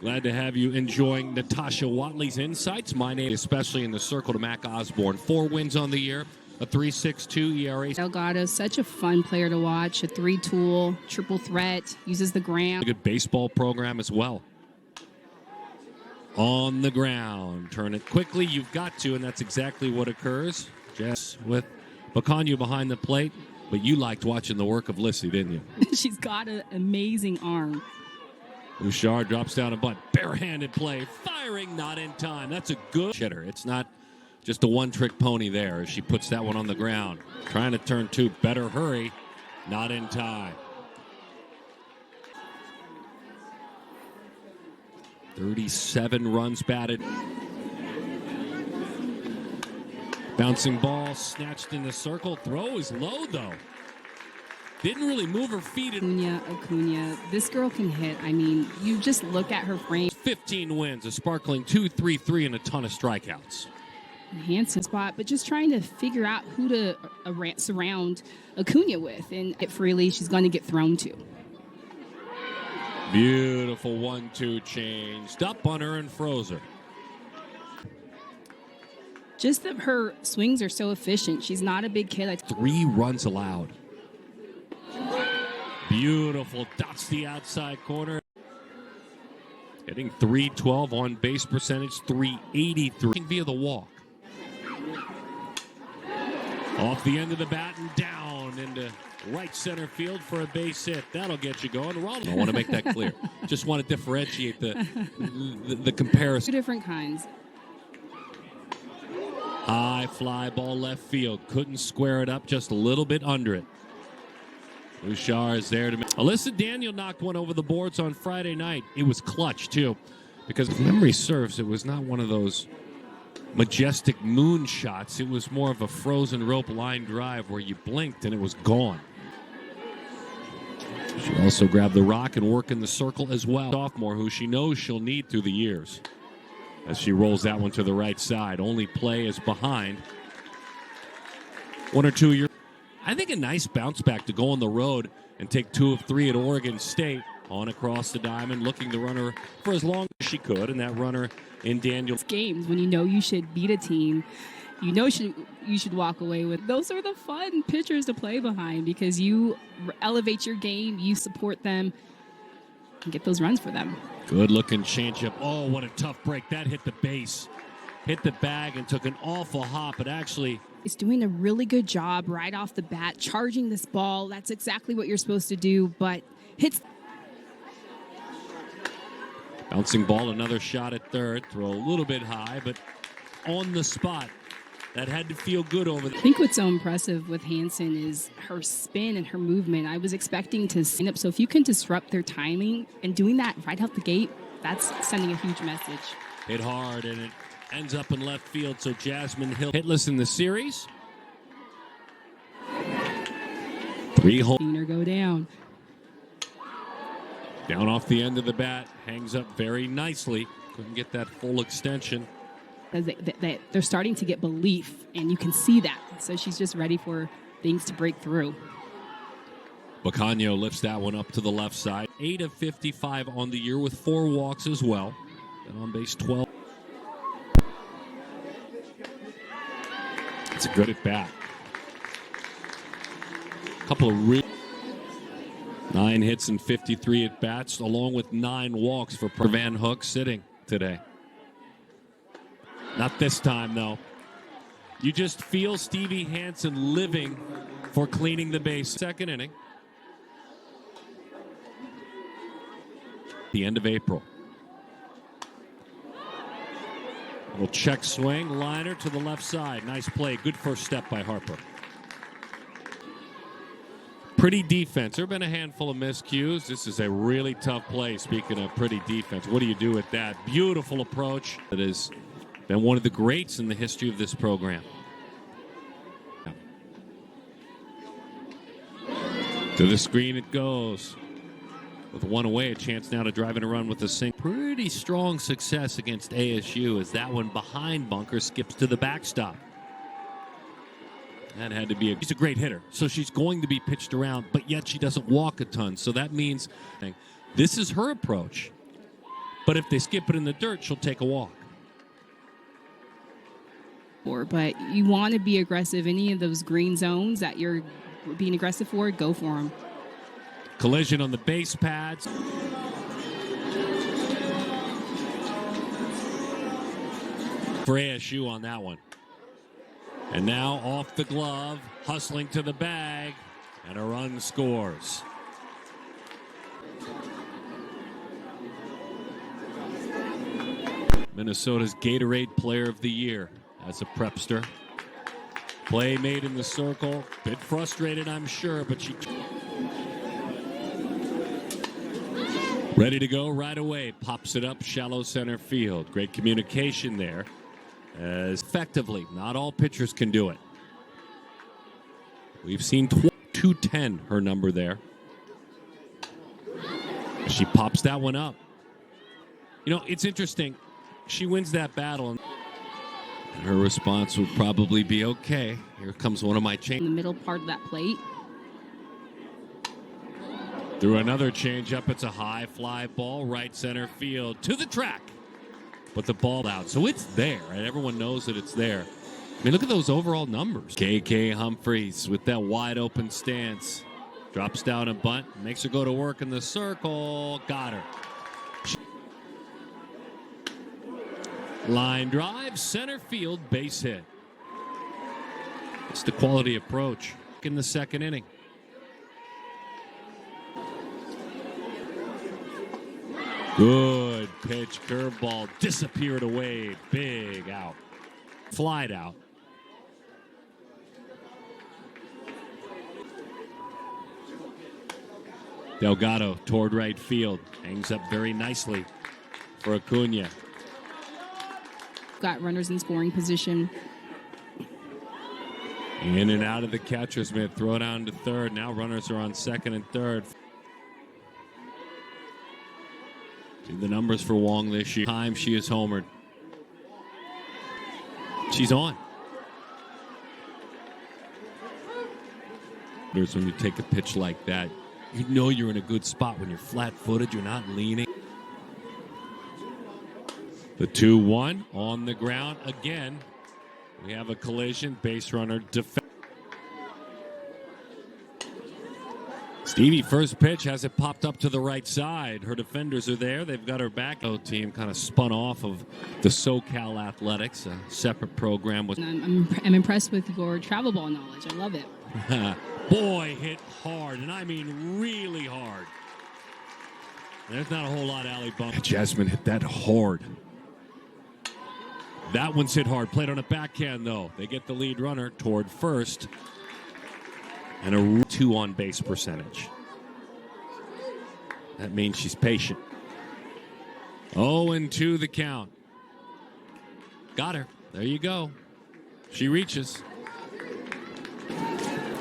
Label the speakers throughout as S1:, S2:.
S1: Glad to have you enjoying Natasha Watley's insights. My name, especially in the circle, to Mac Osborne. 4 wins on the year, a 3.62 ERA.
S2: Delgado, such a fun player to watch. A 3-tool, triple threat, uses the ground.
S1: A good baseball program as well. On the ground, turn it quickly. You've got to, and that's exactly what occurs. Jess with Bacanio behind the plate, but you liked watching the work of Lissy, didn't you?
S2: She's got an amazing arm.
S1: Bouchard drops down a bunt. Barehanded play. Firing not in time. That's a good hitter. It's not just a one-trick pony there as she puts that one on the ground. Trying to turn 2. Better hurry. Not in time. 37 runs batted. Bouncing ball snatched in the circle. Throw is low, though. Didn't really move her feet.
S2: Acuna. This girl can hit. I mean, you just look at her frame.
S1: 15 wins, a sparkling 2.33, and a ton of strikeouts.
S2: Handsome spot, but just trying to figure out who to surround Acuna with. And it freely, she's going to get thrown to.
S1: Beautiful 1-2 changed up on her and froze her.
S2: Just that her swings are so efficient. She's not a big kid.
S1: 3 runs allowed. Beautiful, dots the outside corner. Hitting .312 on base percentage, .383 via the walk. Off the end of the bat and down into right center field for a base hit. That'll get you going. I want to make that clear. Just want to differentiate the comparison.
S2: 2 different kinds.
S1: High fly ball left field. Couldn't square it up, just a little bit under it. Bouchard is there to make. Alyssa Daniel knocked one over the boards on Friday night. It was clutch, too, because if memory serves, it was not one of those majestic moon shots. It was more of a frozen rope line drive where you blinked and it was gone. She also grabbed the rock and work in the circle as well. Sophomore, who she knows she'll need through the years. As she rolls that one to the right side. Only play is behind. 1 or 2 years. I think a nice bounce back to go on the road and take 2 of 3 at Oregon State. On across the diamond, looking the runner for as long as she could, and that runner in Daniel.
S2: Games when you know you should beat a team, you know you should walk away with. Those are the fun pitchers to play behind because you elevate your game, you support them, and get those runs for them.
S1: Good looking changeup. Oh, what a tough break. That hit the base. Hit the bag and took an awful hop. It actually
S2: is doing a really good job right off the bat, charging this ball. That's exactly what you're supposed to do, but hits.
S1: Bouncing ball, another shot at third. Throw a little bit high, but on the spot. That had to feel good over there.
S2: I think what's so impressive with Hansen is her spin and her movement. I was expecting to stand up. So if you can disrupt their timing and doing that right out the gate, that's sending a huge message.
S1: Hit hard, and it ends up in left field. So Jasmine Hill hitless in the series. 3 home.
S2: Seen her go down.
S1: Down off the end of the bat, hangs up very nicely. Couldn't get that full extension.
S2: They're starting to get belief, and you can see that. So she's just ready for things to break through.
S1: Bacanio lifts that one up to the left side. 8 of 55 on the year with 4 walks as well. And on base 12. It's a good at bat. Couple of 9 hits and 53 at bats, along with 9 walks for Van Hook sitting today. Not this time, though. You just feel Stevie Hansen living for cleaning the base. Second inning. The end of April. Little check swing, liner to the left side. Nice play. Good first step by Harper. Pretty defense. There have been a handful of miscues. This is a really tough play. Speaking of pretty defense, what do you do with that? Beautiful approach. That is been one of the greats in the history of this program. To the screen it goes. With 1 away, a chance now to drive in a run with a single. Pretty strong success against ASU as that one behind bunker skips to the backstop. That had to be she's a great hitter, so she's going to be pitched around, but yet she doesn't walk a ton. So that means this is her approach. But if they skip it in the dirt, she'll take a walk.
S2: But you want to be aggressive. Any of those green zones that you're being aggressive for, go for them.
S1: Collision on the base pads. For ASU on that one. And now off the glove, hustling to the bag, and a run scores. Minnesota's Gatorade Player of the Year as a prepster. Play made in the circle. Bit frustrated, I'm sure, but she... Ready to go right away. Pops it up shallow center field. Great communication there. As effectively, not all pitchers can do it. We've seen 210, her number there. She pops that one up. You know, it's interesting. She wins that battle, and her response would probably be, okay, here comes one of my change.
S2: In the middle part of that plate.
S1: Through another changeup, it's a high fly ball, right center field, to the track. But the ball out, so it's there, and everyone knows that it's there. I mean, look at those overall numbers. KK Humphreys with that wide open stance. Drops down a bunt, makes her go to work in the circle. Got her. Line drive, center field, base hit. It's the quality approach in the second inning. Good pitch, curveball, disappeared away, big out. Flied out. Delgado toward right field, hangs up very nicely for Acuna.
S2: Got runners in scoring position.
S1: In and out of the catcher's mitt, throw down to third. Now runners are on second and third. See the numbers for Wong this year. Time she is homered. She's on. There's when you take a pitch like that, you know you're in a good spot when you're flat-footed, you're not leaning. The 2-1 on the ground again. We have a collision, base runner defense. Stevie, first pitch, has it popped up to the right side. Her defenders are there. They've got her back. The team kind of spun off of the SoCal Athletics, a separate program.
S2: I'm impressed with your travel ball knowledge. I love it.
S1: Boy, hit hard, and I mean really hard. There's not a whole lot of alley bump. Jasmine hit that hard. That one's hit hard. Played on a backhand, though. They get the lead runner toward first. And a 2 on base percentage. That means she's patient. 0-2 the count. Got her. There you go. She reaches.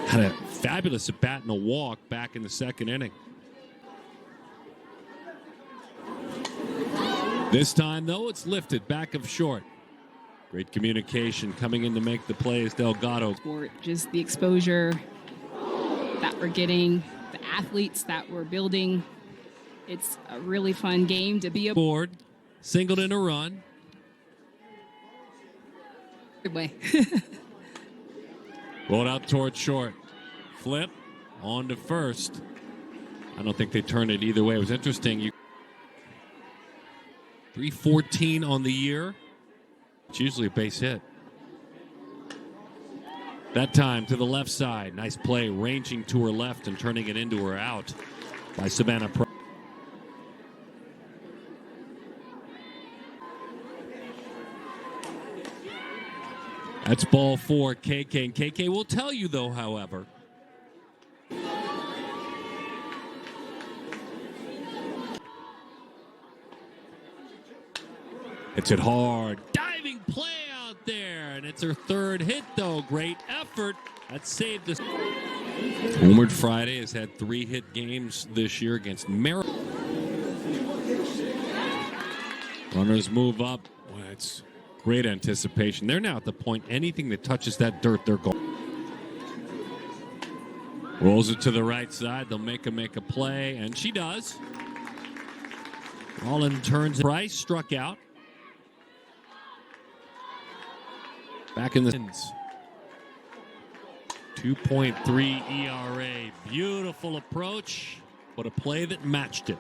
S1: Had a fabulous at bat and a walk back in the second inning. This time, though, it's lifted back of short. Great communication coming in to make the play is Delgado.
S2: Just the exposure that we're getting, the athletes that we're building. It's a really fun game to be a
S1: board. Singled in a run.
S2: Good way.
S1: Rolled out toward short. Flip on to first. I don't think they turned it either way. It was interesting. 314 on the year. It's usually a base hit. That time to the left side. Nice play, ranging to her left and turning it into her out by Savannah Price. That's ball 4, KK. And KK will tell you, though, however, hits it hard. Diving play out there. And it's her third hit, though. Great effort. That saved us. Homered Friday has had 3 hit games this year against Maryland. Runners move up. Well, it's great anticipation. They're now at the point, anything that touches that dirt, they're going. Rolls it to the right side. They'll make a play, and she does. Holland turns. Price struck out. Back in the 2.3 ERA. Beautiful approach, but a play that matched it.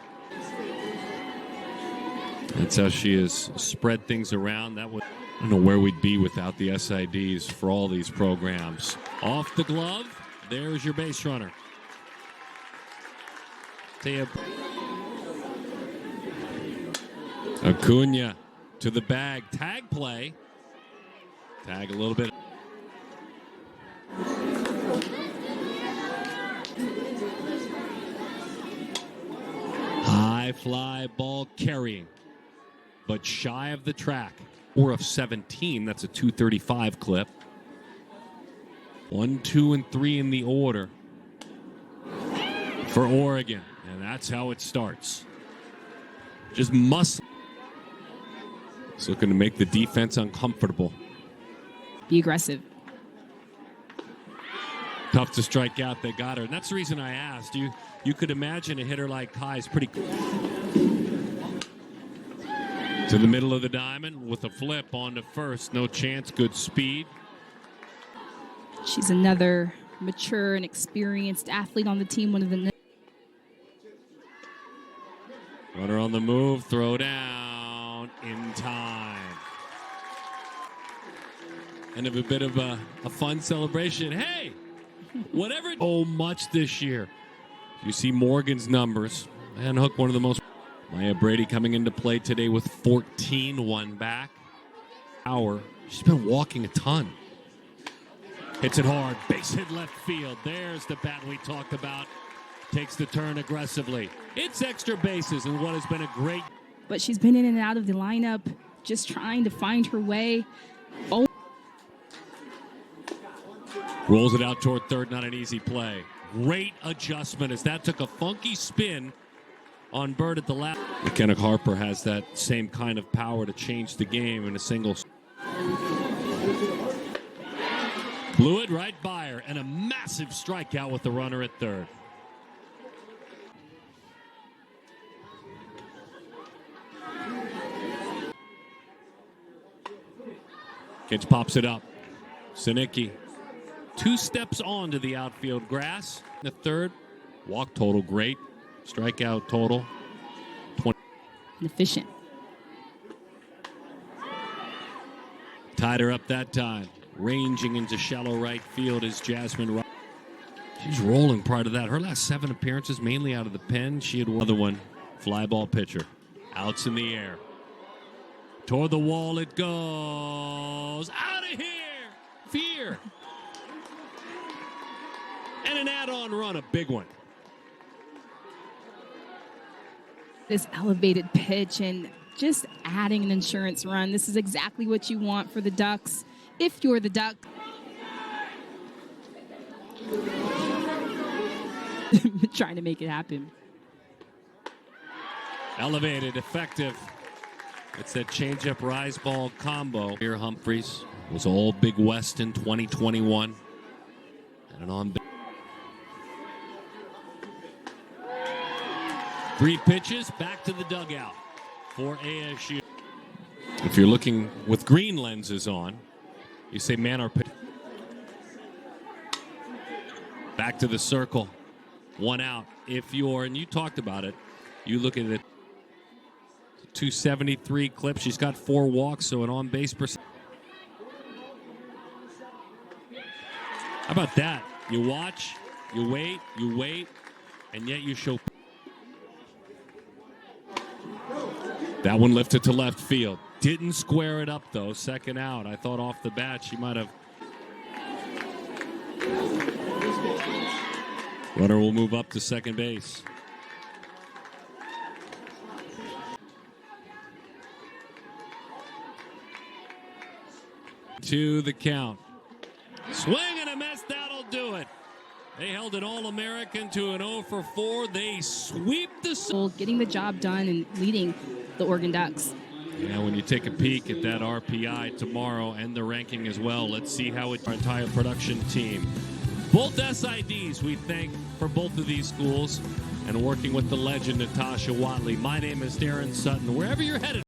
S1: That's how she has spread things around. I don't know where we'd be without the SIDs for all these programs. Off the glove, there's your base runner. Acuna to the bag. Tag play. Tag a little bit. High fly ball carrying, but shy of the track or of 17. That's a 235 clip. 1, 2, and 3 in the order for Oregon, and that's how it starts. Just must. It's looking to make the defense uncomfortable.
S2: Be aggressive.
S1: Tough to strike out. They got her, and that's the reason I asked. You could imagine a hitter like Kai is pretty cool. To the middle of the diamond with a flip onto first. No chance. Good speed.
S2: She's another mature and experienced athlete on the team. One of the
S1: Runner on the move. Throw down in time. And of a bit of a fun celebration. Hey, whatever. Oh, much this year. You see Morgan's numbers. And Hook, one of the most. Maya Brady coming into play today with 14, one back. She's been walking a ton. Hits it hard. Base hit left field. There's the bat we talked about. Takes the turn aggressively. It's extra bases in what has been a great.
S2: But she's been in and out of the lineup, just trying to find her way. Oh.
S1: Rolls it out toward third. Not an easy play. Great adjustment as that took a funky spin on Bird at the last. McKenna Harper has that same kind of power to change the game in a single. Blew it right by her, and a massive strikeout with the runner at third. Kitch pops it up. Sinicki. 2 steps on to the outfield grass. The third. Walk total great. Strikeout total 20.
S2: Efficient.
S1: Tied her up that time. Ranging into shallow right field is Jasmine Wright. She's rolling prior to that. Her last 7 appearances, mainly out of the pen. She had another one. Fly ball pitcher. Outs in the air. Toward the wall it goes. Out of here. Fear. And an add-on run, a big one.
S2: This elevated pitch and just adding an insurance run. This is exactly what you want for the Ducks. If you're the Duck. Trying to make it happen.
S1: Elevated, effective. It's that change-up rise ball combo. Here Humphreys was all Big West in 2021. And an on. 3 pitches, back to the dugout for ASU. If you're looking with green lenses on, you say man or pitch. Back to the circle. 1 out. If you're, and you talked about it, you look at it. 273 clip. She's got 4 walks, so an on-base percent. How about that? You watch, you wait, and yet you show. That one lifted to left field. Didn't square it up, though. Second out. I thought off the bat she might have. Runner will move up to second base. To the count. Swing and a miss. That'll do it. They held an All-American to an 0 for 4. They sweep the.
S2: Getting the job done and leading the Oregon Ducks.
S1: Yeah, when you take a peek at that RPI tomorrow and the ranking as well, let's see how our entire production team. Both SIDs we thank for both of these schools. and working with the legend Natasha Watley. My name is Darren Sutton. Wherever you're headed.